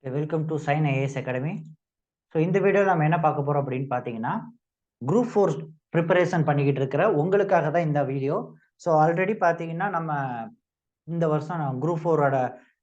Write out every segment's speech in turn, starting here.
Welcome to Sign IAS academy. So இந்த வீடியோவில் நம்ம என்ன பார்க்க போகிறோம் அப்படின்னு பார்த்தீங்கன்னா, குரூப் 4 ப்ரிப்பரேஷன் பண்ணிக்கிட்டு இருக்கிற உங்களுக்காக தான் இந்த வீடியோ. ஸோ ஆல்ரெடி பார்த்தீங்கன்னா நம்ம இந்த வருஷம் குரூப் 4ஓட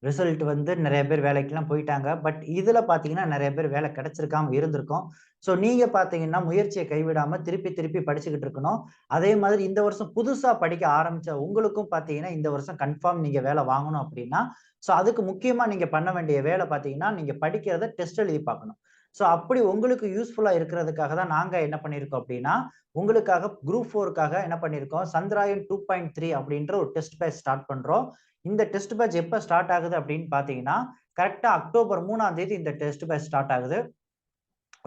ரிசல்ட் வந்து நிறைய பேர் வேலைக்கெல்லாம் போயிட்டாங்க. பட் இதில் பார்த்தீங்கன்னா நிறைய பேர் வேலை கிடைச்சிருக்காம இருந்திருக்கும். ஸோ நீங்கள் பார்த்தீங்கன்னா முயற்சியை கைவிடாமல் திருப்பி திருப்பி படிச்சுக்கிட்டு இருக்கணும். அதே மாதிரி இந்த வருஷம் புதுசாக படிக்க ஆரம்பித்த உங்களுக்கும் பார்த்தீங்கன்னா இந்த வருஷம் கன்ஃபார்ம் நீங்கள் வேலை வாங்கணும் அப்படின்னா, ஸோ அதுக்கு முக்கியமாக நீங்கள் பண்ண வேண்டிய வேலை பார்த்தீங்கன்னா நீங்கள் படிக்கிறத டெஸ்ட் எழுதி பார்க்கணும். ஸோ அப்படி உங்களுக்கு யூஸ்ஃபுல்லாக இருக்கிறதுக்காக தான் நாங்கள் என்ன பண்ணியிருக்கோம் அப்படின்னா, உங்களுக்காக குரூப் 4க்காக என்ன பண்ணியிருக்கோம், சந்திராயன் 2.3 அப்படின்ற ஒரு டெஸ்ட் பேட்ச் ஸ்டார்ட் பண்ணுறோம். இந்த டெஸ்ட் பேட்ச் எப்போ ஸ்டார்ட் ஆகுது அப்படின்னு பார்த்தீங்கன்னா, கரெக்டாக அக்டோபர் 3ஆம் தேதி இந்த டெஸ்ட் பேட்ச் ஸ்டார்ட் ஆகுது.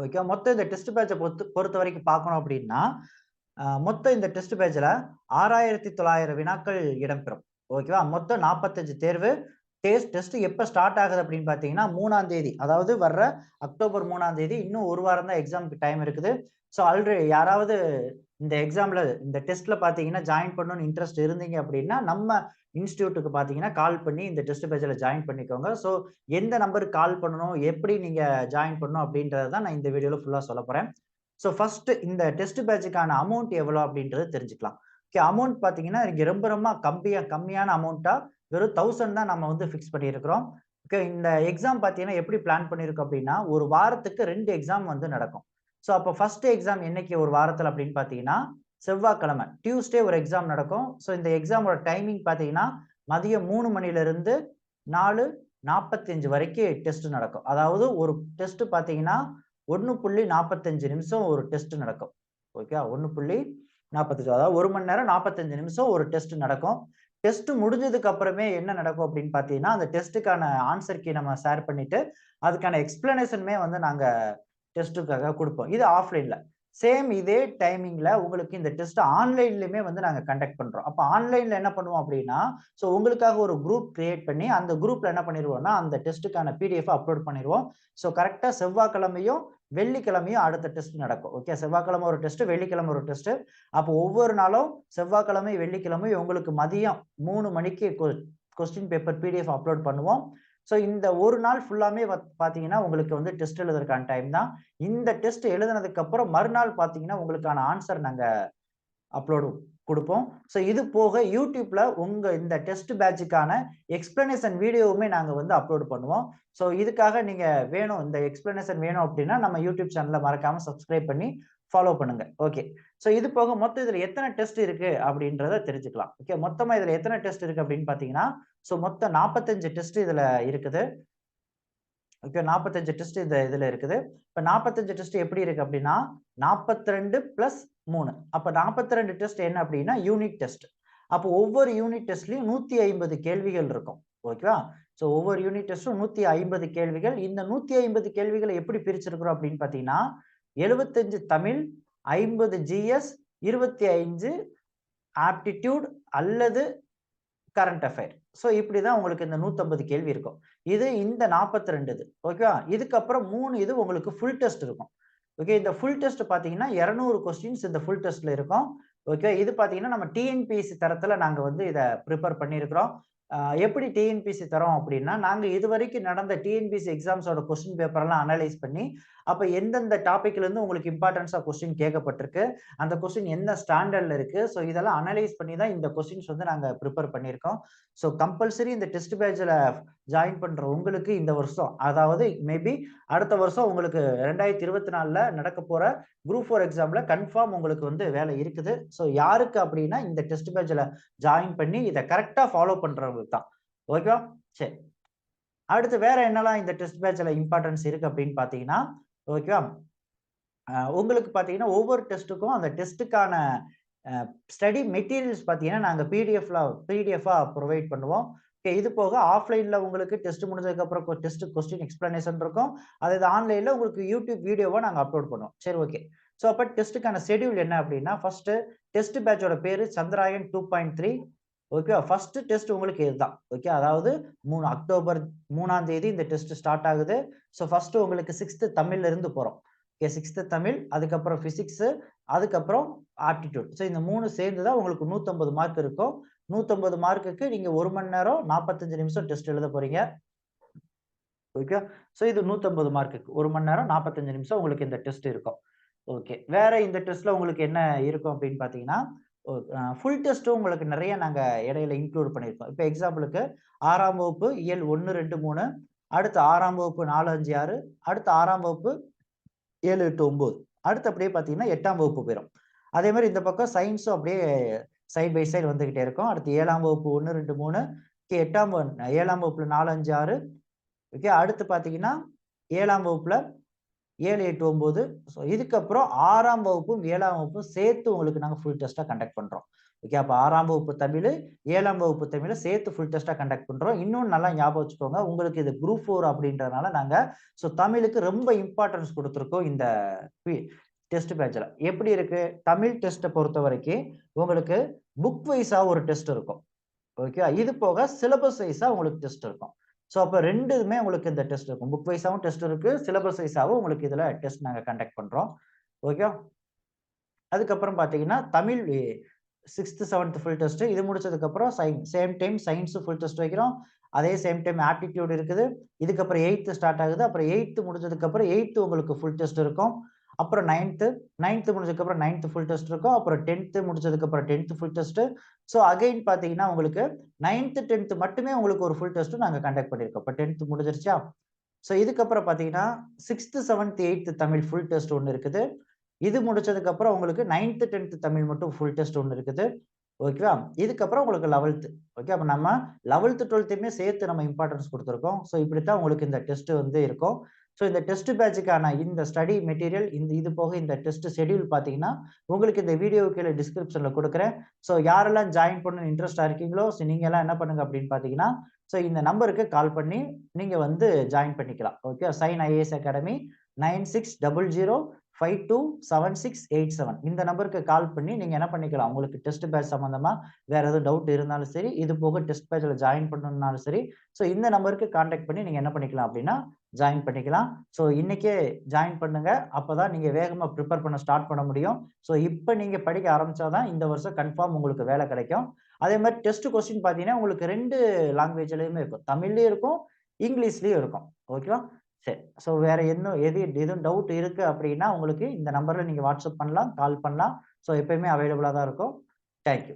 ஓகே, மொத்தம் இந்த டெஸ்ட் பேட்சை பொறுத்த வரைக்கும் பார்க்கணும் அப்படின்னா, மொத்தம் இந்த டெஸ்ட் பேட்சில் 6900 வினாக்கள் இடம்பெறும். ஓகேவா, மொத்தம் 45 தேர்வு. டெஸ்ட் எப்போ ஸ்டார்ட் ஆகுது அப்படின்னு பார்த்தீங்கன்னா 3ஆம் தேதி, அதாவது வர்ற அக்டோபர் 3ஆம் தேதி. இன்னும் ஒரு வாரம் தான் எக்ஸாமுக்கு டைம் இருக்குது. ஸோ ஆல்ரெடி யாராவது இந்த எக்ஸாம்ல இந்த டெஸ்ட்ல பார்த்தீங்கன்னா ஜாயின் பண்ணணும்னு இன்ட்ரெஸ்ட் இருந்தீங்க அப்படின்னா நம்ம இன்ஸ்டியூட்டுக்கு பார்த்தீங்கன்னா கால் பண்ணி இந்த டெஸ்ட் பேட்சில் ஜாயின் பண்ணிக்கோங்க. ஸோ எந்த நம்பருக்கு கால் பண்ணணும், எப்படி நீங்கள் ஜாயின் பண்ணணும் அப்படின்றத தான் நான் இந்த வீடியோவில் ஃபுல்லாக சொல்ல போகிறேன். ஸோ ஃபர்ஸ்ட் இந்த டெஸ்ட் பேட்சுக்கான அமௌண்ட் எவ்வளோ அப்படின்றத தெரிஞ்சுக்கலாம். ஓகே, அமௌண்ட் பார்த்தீங்கன்னா இங்கே ரொம்ப ரொம்ப கம்மியான அமௌண்ட்டாக வெறும் 1000 தான் நம்ம வந்து ஃபிக்ஸ் பண்ணியிருக்கிறோம். ஓகே, இந்த எக்ஸாம் பார்த்தீங்கன்னா எப்படி பிளான் பண்ணியிருக்கோம் அப்படின்னா, ஒரு வாரத்துக்கு 2 எக்ஸாம் வந்து நடக்கும். ஸோ அப்போ ஃபர்ஸ்ட் எக்ஸாம் என்னைக்கு ஒரு வாரத்தில் அப்படின்னு பார்த்தீங்கன்னா, செவ்வாய்க்கிழமை டியூஸ்டே ஒரு எக்ஸாம் நடக்கும். ஸோ இந்த எக்ஸாமோட டைமிங் பார்த்தீங்கன்னா மதியம் 3 மணிலேருந்து 4:45 வரைக்கும் டெஸ்ட் நடக்கும். அதாவது ஒரு டெஸ்ட் பார்த்தீங்கன்னா 1.45 நிமிஷம் ஒரு டெஸ்ட் நடக்கும். ஓகே, 1.45, அதாவது 1 மணி நேரம் 45 நிமிஷம் ஒரு டெஸ்ட் நடக்கும். டெஸ்ட் முடிஞ்சதுக்கு அப்புறமே என்ன நடக்கும் அப்படின்னு பார்த்தீங்கன்னா, அந்த டெஸ்ட்டுக்கான ஆன்சர் கீ நம்ம ஷேர் பண்ணிட்டு அதுக்கான எக்ஸ்பிளனேஷனுமே வந்து நாங்க டெஸ்ட்டுக்காக கொடுப்போம். இது ஆஃப்லைன்ல. சேம் இதே டைமிங்ல உங்களுக்கு இந்த டெஸ்ட் ஆன்லைன்லயுமே வந்து நாங்க கண்டக்ட் பண்றோம். அப்ப ஆன்லைன்ல என்ன பண்ணுவோம் அப்படின்னா, ஸோ உங்களுக்காக ஒரு குரூப் கிரியேட் பண்ணி அந்த குரூப்ல என்ன பண்ணிருவோம்னா, அந்த டெஸ்ட்டுக்கான பிடிஎஃப் அப்லோட் பண்ணிருவோம். ஸோ கரெக்டா செவ்வாய்க்கிழமையும் வெள்ளிக்கிழமையும் அடுத்த டெஸ்ட் நடக்கும். ஓகே, செவ்வாய்க்கிழமை ஒரு டெஸ்ட், வெள்ளிக்கிழமை ஒரு டெஸ்ட். அப்போ ஒவ்வொரு நாளும் செவ்வாய்க்கிழமை வெள்ளிக்கிழமை உங்களுக்கு மதியம் 3 மணிக்கு கொஸ்டின் பேப்பர் பிடிஎஃப் அப்லோட் பண்ணுவோம். ஸோ இந்த ஒரு நாள் ஃபுல்லாமே பார்த்தீங்கன்னா உங்களுக்கு வந்து டெஸ்ட் எழுதுறதுக்கான டைம் தான். இந்த டெஸ்ட் எழுதுனதுக்கு அப்புறம் மறுநாள் பார்த்தீங்கன்னா உங்களுக்கான ஆன்சர் நாங்க அப்லோடு கொடுப்போம். ஸோ இது போக யூடியூப்ல உங்க இந்த டெஸ்ட் பேட்சுக்கான எக்ஸ்பிளனேஷன் வீடியோவுமே நாங்க வந்து அப்லோட் பண்ணுவோம். ஸோ இதுக்காக நீங்க வேணும், இந்த எக்ஸ்பிளனேஷன் வேணும் அப்படின்னா நம்ம யூடியூப் சேனலை மறக்காம சப்ஸ்கிரைப் பண்ணி ஃபாலோ பண்ணுங்க. ஓகே, ஸோ இது போக மொத்தம் இதுல எத்தனை டெஸ்ட் இருக்கு அப்படின்றத தெரிஞ்சுக்கலாம். ஓகே, மொத்தமா இதுல எத்தனை டெஸ்ட் இருக்கு அப்படின்னு பாத்தீங்கன்னா, ஸோ மொத்தம் 45 டெஸ்ட் இதுல இருக்குது. ஓகே, 45 டெஸ்ட் இதுல இருக்குது. இப்ப 45 டெஸ்ட் எப்படி இருக்கு அப்படின்னா 42 + 3, அப்ப 42 டெஸ்ட் என்ன அப்படின்னா யூனிட் டெஸ்ட். அப்போ ஒவ்வொரு யூனிட் டெஸ்ட்லயும் 150 கேள்விகள் இருக்கும். ஓகேவா, ஸோ ஒவ்வொரு யூனிட் டெஸ்டும் 150 கேள்விகள். இந்த 150 கேள்விகளை எப்படி பிரிச்சிருக்கிறோம் அப்படின்னு பாத்தீங்கன்னா, 75 தமிழ், 50 ஜிஎஸ், 25 ஆப்டிடியூட் அல்லது கரண்ட் அஃபேர். ஸோ இப்படிதான் உங்களுக்கு இந்த 150 கேள்வி இருக்கும். இது இந்த 42 இது. ஓகேவா, இதுக்கப்புறம் 3 இது உங்களுக்கு ஃபுல் டெஸ்ட் இருக்கும். ஓகே, இந்த ஃபுல் டெஸ்ட் பார்த்தீங்கன்னா 200 கொஸ்டின்ஸ் இந்த ஃபுல் டெஸ்ட்ல இருக்கும். ஓகே, இது பார்த்தீங்கன்னா நம்ம டிஎன்பிஎஸ்சி தரத்துல நாங்க வந்து இதை ப்ரிப்பேர் பண்ணியிருக்கிறோம். எப்படி டிஎன்பிஎஸ்சி தரோம் அப்படின்னா, நாங்க இதுவரைக்கும் நடந்த டிஎன்பிஎஸ்சி எக்ஸாம்ஸோட கொஸ்டின் பேப்பர் எல்லாம் அனலைஸ் பண்ணி, அப்ப எந்தெந்த டாபிக்ல இருந்து உங்களுக்கு இம்பார்ட்டன்ஸா கொஸ்டின் கேட்கப்பட்டிருக்கு, அந்த கொஸ்டின் என்ன ஸ்டாண்டர்ட்ல இருக்கு, ஸோ இதெல்லாம் அனலைஸ் பண்ணி தான் இந்த கொஸ்டின்ஸ் வந்து நாங்க ப்ரிப்பேர் பண்ணியிருக்கோம். ஸோ கம்பல்சரி இந்த டெஸ்ட் பேட்ச்ல ஜாயின் பண்ற உங்களுக்கு இந்த வருஷம், அதாவது மேபி அடுத்த வருஷம் உங்களுக்கு 2024ல நடக்க போற குரூப் 4 எக்ஸாம்ல கன்ஃபார்ம் உங்களுக்கு வந்து வேலை இருக்குது. ஸோ யாருக்கு அப்படின்னா இந்த டெஸ்ட் பேட்ச்ல ஜாயின் பண்ணி இதை கரெக்டா ஃபாலோ பண்றவங்களுக்கு தான். ஓகேவா, சரி. அடுத்து வேற என்னெல்லாம் இந்த டெஸ்ட் பேட்ச்ல இம்பார்ட்டன்ஸ் இருக்கு அப்படின்னு பாத்தீங்கன்னா, ஓகேவா, உங்களுக்கு பாத்தீங்கன்னா ஒவ்வொரு டெஸ்ட்டுக்கும் அந்த டெஸ்ட்டுக்கான ஸ்டடி மெட்டீரியல்ஸ் பார்த்தீங்கன்னா நாங்க பிடிஎஃபா ப்ரொவைட் பண்ணுவோம். ஓகே, இது போக ஆஃப்லைன்ல உங்களுக்கு டெஸ்ட் முடிஞ்சதுக்கு அப்புறம் டெஸ்ட் கொஸ்டின் எக்ஸ்பிளனேஷன் இருக்கும். அது ஆன்லைன்ல உங்களுக்கு யூடியூப் வீடியோவா நாங்க அப்லோட் பண்ணுவோம். சரி, ஓகே. ஸோ அப்ப டெஸ்ட்டுக்கான ஷெட்யூல் என்ன அப்படின்னா, ஃபர்ஸ்ட் டெஸ்ட் பேட்சோட பேரு சந்திராயன் 2.3. ஓகே, ஃபர்ஸ்ட் டெஸ்ட் உங்களுக்கு இதுதான். ஓகே, அதாவது அக்டோபர் 3ஆம் தேதி இந்த டெஸ்ட் ஸ்டார்ட் ஆகுது. ஸோ ஃபர்ஸ்ட் உங்களுக்கு 6th தமிழ்ல இருந்து போறோம். ஓகே, 6th தமிழ், அதுக்கப்புறம் பிசிக்ஸ், அதுக்கப்புறம் ஆப்டிடியூட். ஸோ இந்த 3 சேர்ந்து தான் உங்களுக்கு 150 மார்க் இருக்கும். 150 மார்க்குக்கு நீங்க 1 மணி நேரம் 45 நிமிஷம் டெஸ்ட் எழுத போறீங்க. ஓகே. ஸோ இது 150 மார்க்குக்கு 1 மணி நேரம் 45 நிமிஷம் உங்களுக்கு இந்த டெஸ்ட் இருக்கும். ஓகே. வேற இந்த டெஸ்ட்ல உங்களுக்கு என்ன இருக்கும் அப்படின்னு பார்த்தீங்கன்னா, ஃபுல் டெஸ்ட்டும் உங்களுக்கு நிறைய நாங்க இடையில இன்க்ளூட் பண்ணியிருக்கோம். இப்ப எக்ஸாம்பிளுக்கு 6ஆம் வகுப்பு இயல் 1, 2, 3 அடுத்து 6ஆம் வகுப்பு 4, 5, 6 அடுத்து 6ஆம் வகுப்பு 7, 8, 9 அடுத்து அப்படியே பார்த்தீங்கன்னா 8ஆம் வகுப்பு போயிரும். அதே மாரி இந்த பக்கம் சயின்ஸும் அப்படியே சைட் பை சைடு வந்துகிட்டே இருக்கும். அடுத்து 7ஆம் வகுப்பு 1, 2, 3 7ஆம் வகுப்புல 4, 5, 6 ஓகே. அடுத்து பார்த்தீங்கன்னா 7ஆம் வகுப்புல 7, 8, 9 ஸோ இதுக்கப்புறம் 6ஆம் வகுப்பும் 7ஆம் வகுப்பும் சேர்த்து உங்களுக்கு நாங்க ஃபுல் டெஸ்ட்டா கண்டக்ட் பண்றோம். ஓகே. அப்ப 6ஆம் வகுப்பு தமிழு, 7ஆம் வகுப்பு தமிழ சேர்த்து ஃபுல் டெஸ்ட்டா கண்டக்ட் பண்றோம். இன்னொன்னு நல்லா ஞாபகம் வச்சுக்கோங்க. உங்களுக்கு இது குரூப் 4 அப்படின்றதுனால நாங்க தமிழுக்கு ரொம்ப இம்பார்ட்டன்ஸ் குடுத்திருக்கோம் இந்த பி டெஸ்ட் பேட்ச்ல. எப்படி இருக்கு? தமிழ் டெஸ்ட்ட பொறுத்தவரைக்கும் உங்களுக்கு புக் வைஸா ஒரு டெஸ்ட் இருக்கும். ஓகே. இது போக சிலபஸ் வைஸா உங்களுக்கு டெஸ்ட் இருக்கும். அப்ப 2மே உங்களுக்கு இந்த டெஸ்ட் இருக்கும். புக் வைஸாவும் டெஸ்ட் இருக்கு. சிலபஸ் வைஸாவும் உங்களுக்கு இதுல டெஸ்ட் நாங்க கண்டக்ட் பண்றோம். ஓகே. அதுக்கப்புறம் பார்த்தீங்கன்னா, தமிழ் 6த், 7த் ஃபுல் டெஸ்ட். இது முடிச்சதுக்கு அப்புறம் same time science full test வைக்கிறோம். அதே சேம் டைம் ஆப்டிட்யூட் இருக்குது. இதுக்கப்புறம் 8த் ஸ்டார்ட் ஆகுது. அப்புறம் 8த் முடிஞ்சதுக்கு அப்புறம் 8த் உங்களுக்கு ஃபுல் டெஸ்ட் இருக்கும். அப்புறம் 9த் முடிஞ்சதுக்கு அப்புறம் 9த் ஃபுல் டெஸ்ட் இருக்கும். அப்புறம் 10த் முடிச்சதுக்கு அப்புறம் 10த் ஃபுல் டெஸ்ட். அகைன் பார்த்தீங்கன்னா, உங்களுக்கு 9த், 10த் மட்டுமே உங்களுக்கு ஒரு ஃபுல் டெஸ்ட் நாங்க கண்டக்ட் பண்ணியிருக்கோம். இப்ப 10த் முடிஞ்சிருச்சா? இதுக்கப்புறம் பார்த்தீங்கன்னா, 6த், 7த், 8த் தமிழ் ஃபுல் டெஸ்ட் ஒண்ணு இருக்குது. இது முடிச்சதுக்கு அப்புறம் உங்களுக்கு 9த், 10த் தமிழ் மட்டும் ஃபுல் டெஸ்ட் ஒண்ணு இருக்குது. ஓகேவா? இதுக்கப்புறம் உங்களுக்கு 11த். ஓகே. அப்ப நம்ம 11த், 12த்துமே சேர்த்து நம்ம இம்பார்ட்டன்ஸ் குடுத்திருக்கோம். இப்படித்தான் உங்களுக்கு இந்த டெஸ்ட் வந்து இருக்கும். இந்த டெஸ்ட் பேட்ச்க்கான இந்த ஸ்டடி மெட்டீரியல் இது போக இந்த டெஸ்ட் ஷெட்யூல் பார்த்தீங்கன்னா, உங்களுக்கு இந்த வீடியோவுக்கு கீழ டிஸ்கிரிப்ஷன்ல குடுக்குறேன். யாரெல்லாம் ஜாயின் பண்ணணும்னு இன்ட்ரெஸ்ட்டா இருக்கீங்களோ, நீங்க எல்லாம் என்ன பண்ணுங்க அப்படின்னு பார்த்தீங்கன்னா, இந்த நம்பருக்கு கால் பண்ணி நீங்க வந்து ஜாயின் பண்ணிக்கலாம். ஓகே. சைன் ஐஏஎஸ் அகாடமி 9600527687 இந்த நம்பருக்கு கால் பண்ணி நீங்க என்ன பண்ணிக்கலாம். உங்களுக்கு டெஸ்ட் பேட்ச் சம்பந்தமா வேற எதுவும் டவுட் இருந்தாலும் சரி, இது போக டெஸ்ட் பேட்ச்ல ஜாயின் பண்ணணும்னாலும் சரி, இந்த நம்பருக்கு கான்டாக்ட் பண்ணி நீங்க என்ன பண்ணிக்கலாம் அப்படின்னா, ஜாயின் பண்ணிக்கலாம். இன்னைக்கே ஜாயின் பண்ணுங்க. அப்பதான் நீங்க வேகமா பிரிப்பேர் பண்ண ஸ்டார்ட் பண்ண முடியும். இப்ப நீங்க படிக்க ஆரம்பிச்சா தான் இந்த வருஷம் கன்ஃபார்ம் உங்களுக்கு வேலை கிடைக்கும். அதே மாரி டெஸ்ட் கொஸ்டின் பார்த்தீங்கன்னா, உங்களுக்கு 2 லாங்குவேஜ்லயுமே இருக்கும். தமிழ்லயும் இருக்கும், இங்கிலீஷ்லயும் இருக்கும். ஓகேவா? சரி. வேற எதுவும் டவுட் இருக்கு அப்படின்னா, உங்களுக்கு இந்த நம்பர்ல நீங்க வாட்ஸ்அப் பண்ணலாம், கால் பண்ணலாம். எப்பயுமே அவைலபிளா தான் இருக்கும். Thank you.